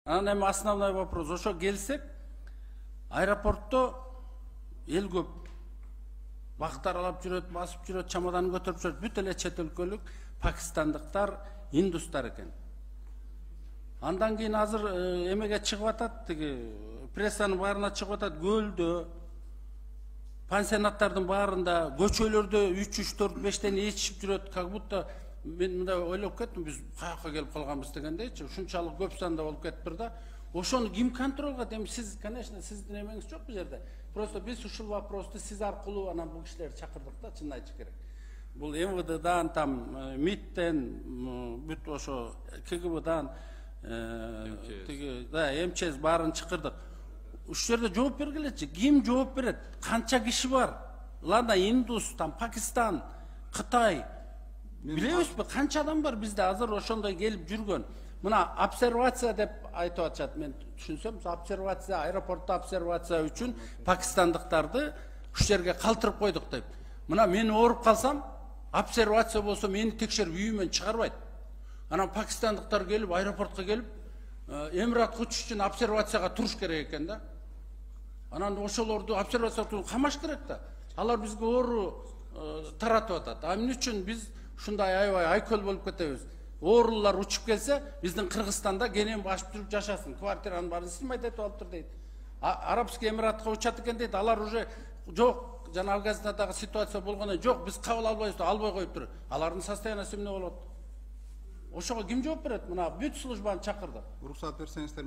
Анан эми основной вопрос, ошо келсек, аэропортто эл көп. Бакыт аралап жүрөт, басып жүрөт, чамаданын көтөрүп жүрөт. Бүт эле чет өлкөлүк пакистандыктар, индустар экен. Андан кийин азыр эмеге чыгып атат, тиги прессанын баарына чыгып атат, көлдө, пансионаттардын баарында, көчөлөрдө 3, 4, 5тен ичип жүрөт, как будто мен мындай ойлоп кеттим, биз каяка келип калганбыз дегендейчи, ушунчалык көп санда болуп кетиптир да. Ошону ким контролго? Эми сиз, конечно, сиздин эмеңиз жок бул жерде. Просто биз ушул вопросту сиз аркылуу анан бул кишилерди чакырдык да, чынын айтыш керек. Бул МВДдан, там МИДтен, бүт ошо КГБдан, МЧС баарын чакырдык. Ушул жерде жооп бергилечи. Ким жооп берет? Канча киши бар? Ладно, Индус, там Пакистан, Кытай. Билебизби, канча адам бар бизде азыр ошондой келип жүргөн. Мына обсервация деп айтып атышат, мен түшүнсөм, обсервация, аэропортто обсервация үчүн пакистандыктарды ушул жерге калтырып койдук деп. Мына мен ооруп калсам, обсервация болсо мени текшерип үйүмөн чыгарбайт. Анан пакистандыктар келип, аэропортко келип, Эмиратка учуш үчүн обсервацияга туруш керек экен да. Анан ошолорду обсервацияга камаш керек да. Алар бизге оору таратып атат. А эмне үчүн биз ушундай аябай айкөл болуп кетебиз? Оорулар учуп келсе, биздин Кыргызстанда кенен башып туруп жашасын. Квартиранын баарын снимать этип алыптыр дейт. Арабский Эмиратка учат экен дейт. Алар уже жок, жана Афганистандагы ситуация болгондо жок, биз кабыл албайбыз, албай коюптур. Алардын состояниясы эмне болот? Ошого ким жооп берет? Мына бүт службаны чакырдык. Уруксат берсеңиздер.